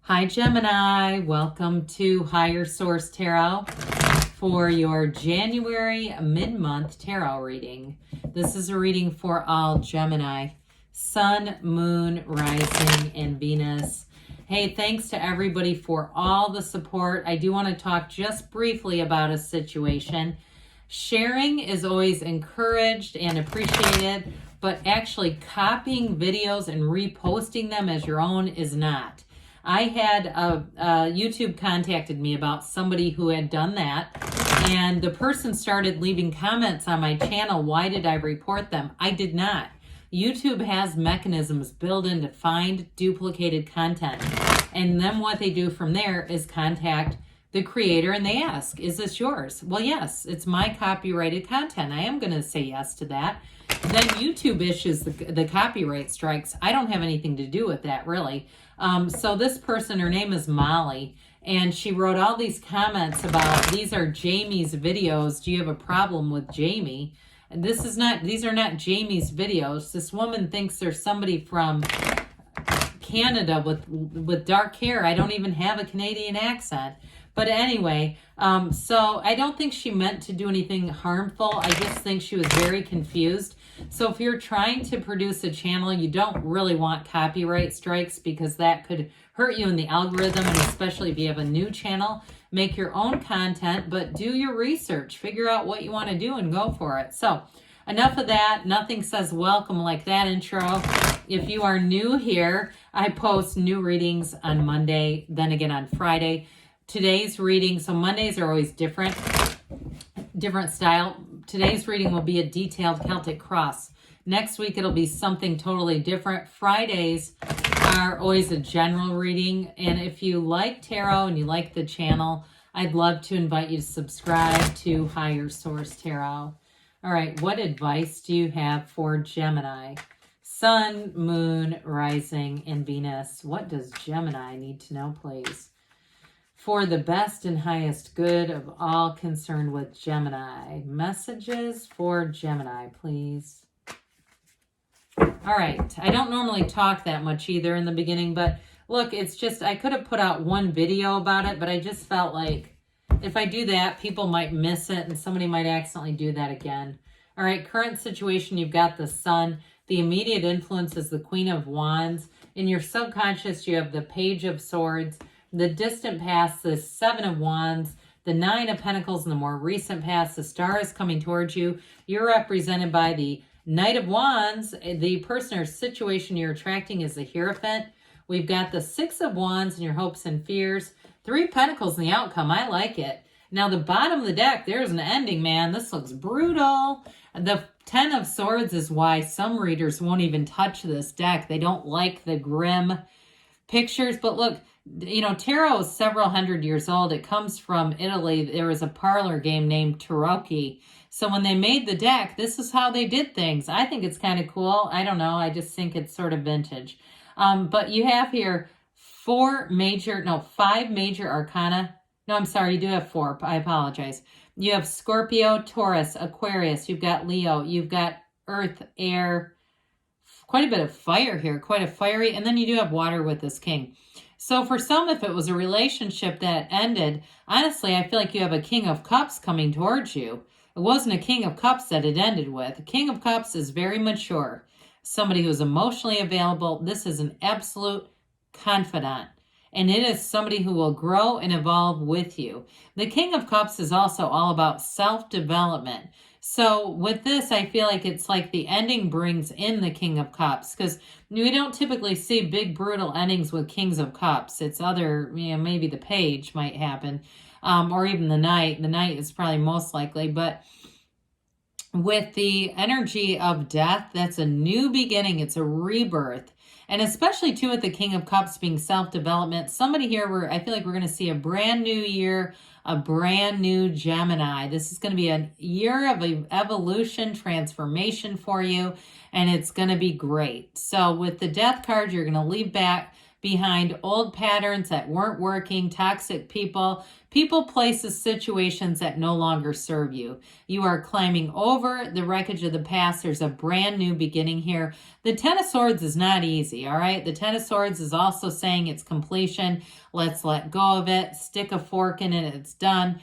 Hi Gemini, welcome to Higher Source Tarot for your January mid-month tarot reading. This is a reading for all Gemini, Sun, Moon, Rising, and Venus. Hey, thanks to everybody for all the support. I do want to talk just briefly about a situation. Sharing is always encouraged and appreciated, but actually copying videos and reposting them as your own is not. I had YouTube contacted me about somebody who had done that, and the person started leaving comments on my channel. Why did I report them? I did not. YouTube has mechanisms built in to find duplicated content, and then what they do from there is contact the creator and they ask, is this yours? Well, yes, it's my copyrighted content. I am going to say yes to that. Then YouTube issues the copyright strikes. I don't have anything to do with that, really. So this person, her name is Molly, and she wrote all these comments about, these are Jamie's videos. Do you have a problem with Jamie? And these are not Jamie's videos. This woman thinks there's somebody from Canada with dark hair. I don't even have a Canadian accent. But anyway, so I don't think she meant to do anything harmful. I just think she was very confused. So if you're trying to produce a channel, you don't really want copyright strikes because that could hurt you in the algorithm, and especially if you have a new channel. Make your own content, but do your research. Figure out what you want to do and go for it. So enough of that. Nothing says welcome like that intro. If you are new here, I post new readings on Monday, then again on Friday. Today's reading, so Mondays are always different style. Today's reading will be a detailed Celtic cross. Next week, it'll be something totally different. Fridays are always a general reading. And if you like tarot and you like the channel, I'd love to invite you to subscribe to Higher Source Tarot. All right, what advice do you have for Gemini? Sun, Moon, Rising, and Venus. What does Gemini need to know, please? For the best and highest good of all concerned with Gemini. Messages for Gemini, please. All right. I don't normally talk that much either in the beginning, but look, it's just, I could have put out one video about it, but I just felt like if I do that, people might miss it and somebody might accidentally do that again. All right. Current situation, you've got the Sun. The immediate influence is the Queen of Wands. In your subconscious, you have the Page of Swords. The distant past, the Seven of Wands, the Nine of Pentacles, and the more recent past, the Star is coming towards you. You're represented by the Knight of Wands. The person or situation you're attracting is the Hierophant. We've got the Six of Wands and your hopes and fears. Three of Pentacles and the outcome. I like it. Now, the bottom of the deck, there's an ending, man. This looks brutal. The Ten of Swords is why some readers won't even touch this deck. They don't like the grim pictures, but look, you know, tarot is several hundred years old. It comes from Italy. There was a parlor game named Tarocchi. So when they made the deck, this is how they did things. I think it's kind of cool. I don't know. I just think it's sort of vintage. But you have here five major arcana. No, I'm sorry. You do have four. I apologize. You have Scorpio, Taurus, Aquarius. You've got Leo. You've got Earth, Air. Quite a bit of fire here. Quite a fiery. And then you do have water with this King. So for some, if it was a relationship that ended, honestly, I feel like you have a King of Cups coming towards you. It wasn't a King of Cups that it ended with. A King of Cups is very mature. Somebody who's emotionally available. This is an absolute confidant. And it is somebody who will grow and evolve with you. The King of Cups is also all about self-development. So with this, I feel like it's like the ending brings in the King of Cups, because we don't typically see big, brutal endings with Kings of Cups. It's other, you know, maybe the Page might happen, or even the Knight. The Knight is probably most likely, but with the energy of death, that's a new beginning. It's a rebirth. And especially, too, with the King of Cups being self-development, somebody here where I feel like we're going to see a brand new year, a brand new Gemini. This is going to be a year of evolution, transformation for you, and it's going to be great. So with the Death card, you're going to leave behind old patterns that weren't working, toxic people people, places, situations that no longer serve you. You are climbing over the wreckage of the past. There's a brand new beginning here. The Ten of Swords is not easy, all right? The Ten of Swords is also saying it's completion. Let's let go of it. Stick a fork in it. It's done.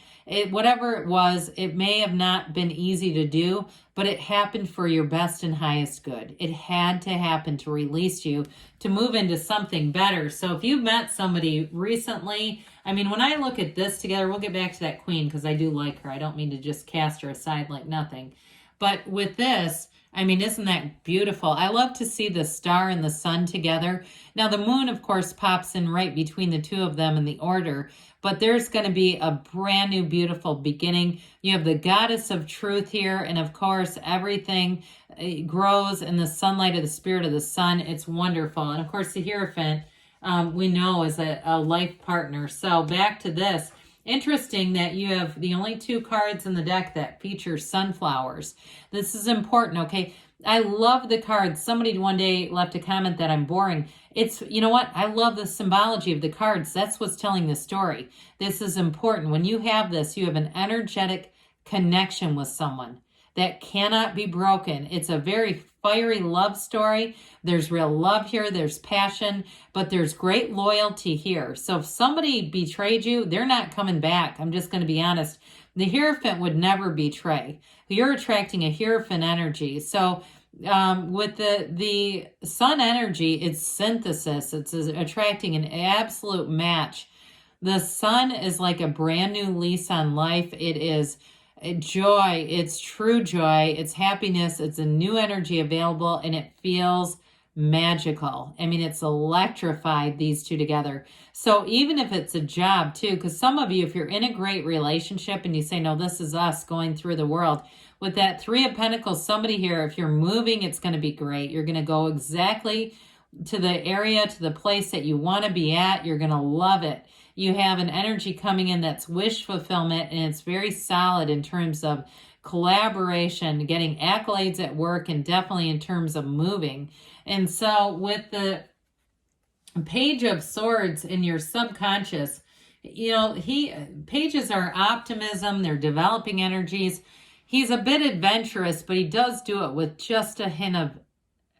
Whatever it was, it may have not been easy to do, but it happened for your best and highest good. It had to happen to release you to move into something better. So if you've met somebody recently, I mean, when I look at this together, we'll get back to that queen because I do like her. I don't mean to just cast her aside like nothing. But with this, I mean, isn't that beautiful? I love to see the star and the sun together. Now, the moon, of course, pops in right between the two of them in the order, but there's going to be a brand new, beautiful beginning. You have the goddess of truth here, and of course, everything grows in the sunlight of the spirit of the sun. It's wonderful. And of course, the Hierophant, we know is a life partner. So back to this. Interesting that you have the only two cards in the deck that feature sunflowers. This is important, okay? I love the cards. Somebody one day left a comment that I'm boring. It's, you know what? I love the symbology of the cards. That's what's telling the story. This is important. When you have this, you have an energetic connection with someone that cannot be broken. It's a very fiery love story. There's real love here. There's passion, but there's great loyalty here. So if somebody betrayed you, they're not coming back. I'm just going to be honest. The Hierophant would never betray. You're attracting a Hierophant energy. So with the sun energy, it's synthesis. It's attracting an absolute match. The sun is like a brand new lease on life. It is joy, it's true joy, it's happiness, it's a new energy available, and it feels magical. I mean, it's electrified, these two together. So even if it's a job too, because some of you, if you're in a great relationship and you say, no, this is us going through the world, with that Three of Pentacles, somebody here, if you're moving, it's going to be great. You're going to go exactly to the area, to the place that you want to be at. You're going to love it. You have an energy coming in that's wish fulfillment, and it's very solid in terms of collaboration, getting accolades at work, and definitely in terms of moving. And so with the Page of Swords in your subconscious, you know, pages are optimism, they're developing energies. He's a bit adventurous, but he does do it with just a hint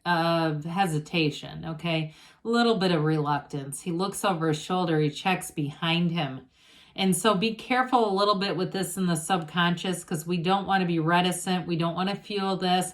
of hesitation, okay? A little bit of reluctance. He looks over his shoulder, he checks behind him. And so be careful a little bit with this in the subconscious, because we don't want to be reticent. We don't want to fuel this.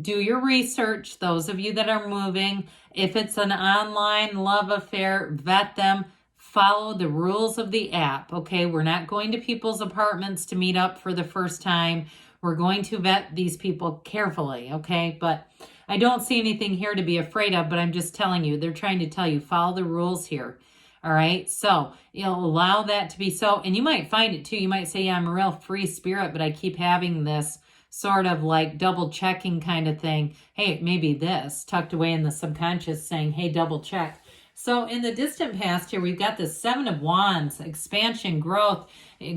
Do your research, those of you that are moving. If it's an online love affair, vet them. Follow the rules of the app, okay? We're not going to people's apartments to meet up for the first time. We're going to vet these people carefully, okay? But I don't see anything here to be afraid of, but I'm just telling you, they're trying to tell you, follow the rules here. All right. So you'll allow that to be so. And you might find it too. You might say, yeah, I'm a real free spirit, but I keep having this sort of like double checking kind of thing. Hey, maybe this tucked away in the subconscious saying, hey, double check. So in the distant past here, we've got the Seven of Wands, expansion, growth,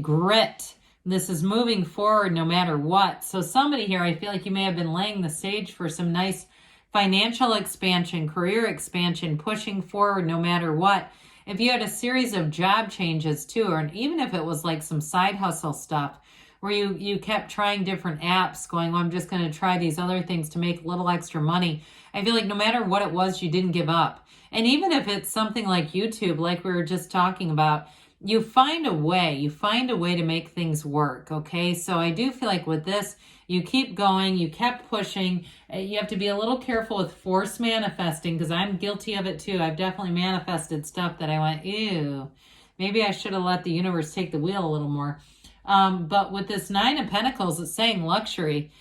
grit. This is moving forward no matter what. So somebody here, I feel like you may have been laying the stage for some nice financial expansion, career expansion, pushing forward no matter what. If you had a series of job changes too, or even if it was like some side hustle stuff where you kept trying different apps going, well, I'm just going to try these other things to make a little extra money. I feel like no matter what it was, you didn't give up. And even if it's something like YouTube, like we were just talking about, you find a way to make things work. Okay. So I do feel like with this, you keep going, you kept pushing. You have to be a little careful with force manifesting, because I'm guilty of it too. I've definitely manifested stuff that I went, ew, maybe I should have let the universe take the wheel a little more. But with this Nine of Pentacles, it's saying luxury.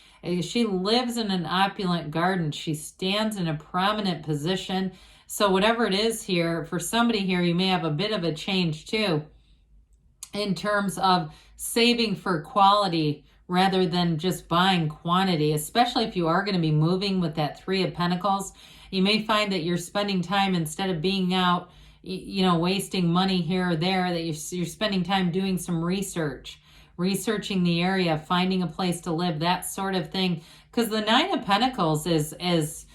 She lives in an opulent garden. She stands in a prominent position. So whatever it is here, for somebody here, you may have a bit of a change too in terms of saving for quality rather than just buying quantity, especially if you are going to be moving with that Three of Pentacles. You may find that you're spending time, instead of being out, wasting money here or there, that you're spending time doing some researching the area, finding a place to live, that sort of thing. Because the Nine of Pentacles is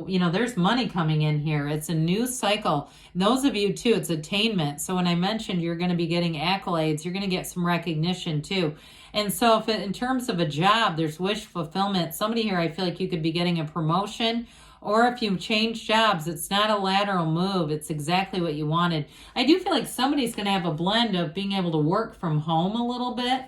you know, there's money coming in here. It's a new cycle. And those of you too, it's attainment. So when I mentioned you're going to be getting accolades, you're going to get some recognition too. And so if in terms of a job, there's wish fulfillment. Somebody here, I feel like you could be getting a promotion, or if you change jobs, it's not a lateral move. It's exactly what you wanted. I do feel like somebody's going to have a blend of being able to work from home a little bit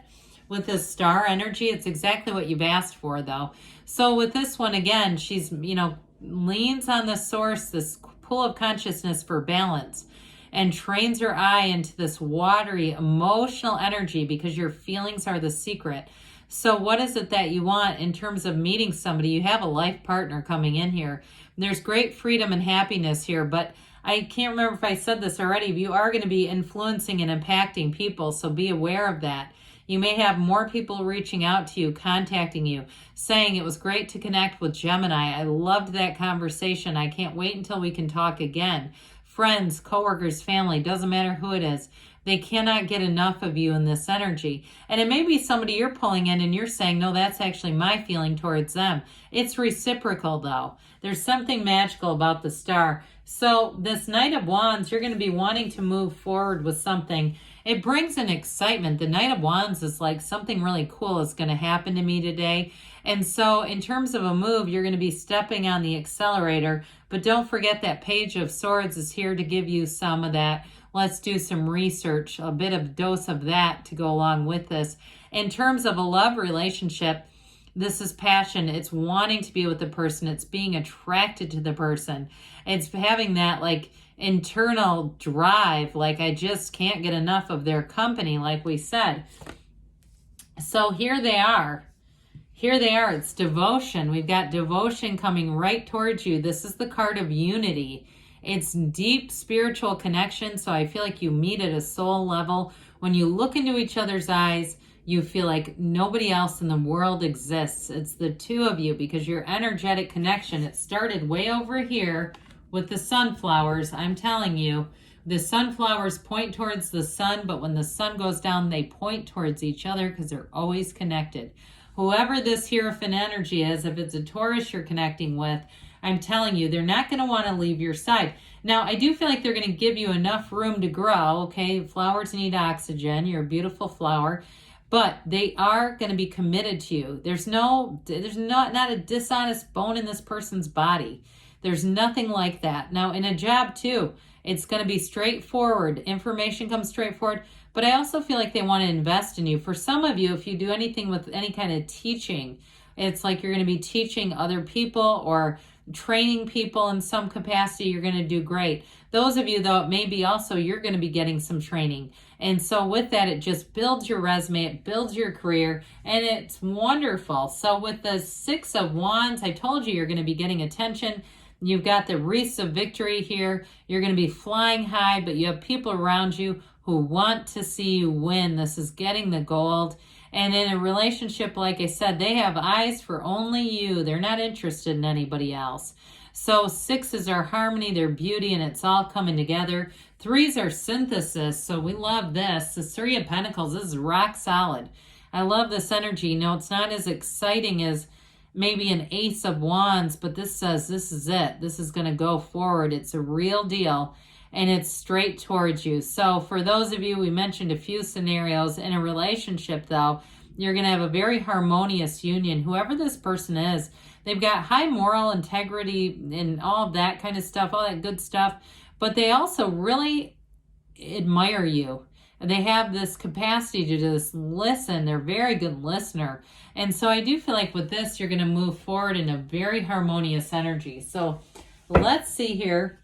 with this star energy. It's exactly what you've asked for, though. So with this one, again, she's, you know, leans on the source, this pool of consciousness for balance, and trains her eye into this watery emotional energy, because your feelings are the secret. So what is it that you want in terms of meeting somebody? You have a life partner coming in here. There's great freedom and happiness here, but I can't remember if I said this already. You are going to be influencing and impacting people, so be aware of that. You may have more people reaching out to you, contacting you, saying it was great to connect with Gemini. I loved that conversation. I can't wait until we can talk again. Friends, coworkers, family, doesn't matter who it is. They cannot get enough of you in this energy. And it may be somebody you're pulling in and you're saying, no, that's actually my feeling towards them. It's reciprocal, though. There's something magical about the star. So this Knight of Wands, you're going to be wanting to move forward with something. It brings an excitement. The Knight of Wands is like something really cool is going to happen to me today. And so in terms of a move, you're going to be stepping on the accelerator. But don't forget that Page of Swords is here to give you some of that. Let's do some research, a bit of dose of that to go along with this. In terms of a love relationship, this is passion. It's wanting to be with the person. It's being attracted to the person. It's having that like internal drive, like I just can't get enough of their company, like we said. So here they are. Here they are. It's devotion. We've got devotion coming right towards you. This is the card of unity. It's deep spiritual connection. So I feel like you meet at a soul level. When you look into each other's eyes, you feel like nobody else in the world exists. It's the two of you, because your energetic connection, it started way over here with the sunflowers. I'm telling you, the sunflowers point towards the sun, but when the sun goes down, they point towards each other because they're always connected. Whoever this Hierophant energy is, if it's a Taurus you're connecting with, I'm telling you, they're not going to want to leave your side. Now, I do feel like they're going to give you enough room to grow, okay? Flowers need oxygen. You're a beautiful flower. But they are going to be committed to you. There's not a dishonest bone in this person's body. There's nothing like that. Now, in a job, too, it's going to be straightforward. Information comes straightforward. But I also feel like they want to invest in you. For some of you, if you do anything with any kind of teaching, it's like you're going to be teaching other people or training people in some capacity. You're going to do great. Those of you, though, it may be also you're going to be getting some training. And so with that, it just builds your resume, it builds your career, and it's wonderful. So with the Six of Wands, I told you you're going to be getting attention. You've got the wreaths of victory here. You're going to be flying high, but you have people around you who want to see you win. This is getting the gold. And in a relationship, like I said, they have eyes for only you. They're not interested in anybody else. So sixes are harmony, they're beauty, and it's all coming together. Threes are synthesis, so we love this. The Three of Pentacles, this is rock solid. I love this energy. No, it's not as exciting as maybe an Ace of Wands, but this says this is it. This is going to go forward. It's a real deal, and it's straight towards you. So for those of you, we mentioned a few scenarios. In a relationship, though, you're going to have a very harmonious union. Whoever this person is, they've got high moral integrity and all of that kind of stuff, all that good stuff. But they also really admire you. They have this capacity to just listen. They're a very good listener. And so I do feel like with this, you're going to move forward in a very harmonious energy. So let's see here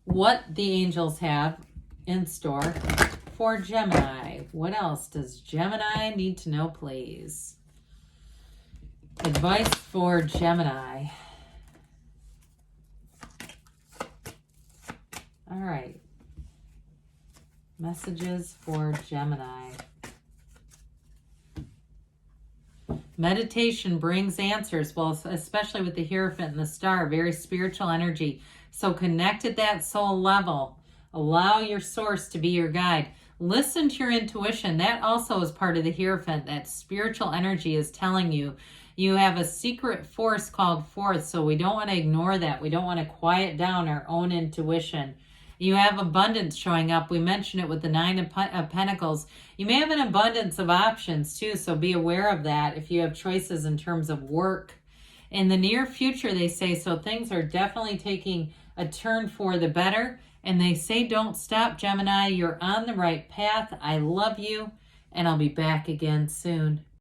what the angels have in store for Gemini. What else does Gemini need to know, please? Advice for Gemini. All right. Messages for Gemini. Meditation brings answers, well, especially with the Hierophant and the Star, very spiritual energy. So connect at that soul level. Allow your source to be your guide. Listen to your intuition. That also is part of the Hierophant. That spiritual energy is telling you You have a secret force called forth, so we don't want to ignore that. We don't want to quiet down our own intuition. You have abundance showing up. We mentioned it with the Nine of Pentacles. You may have an abundance of options too, so be aware of that if you have choices in terms of work. In the near future, they say, so things are definitely taking a turn for the better. And they say, don't stop, Gemini. You're on the right path. I love you, and I'll be back again soon.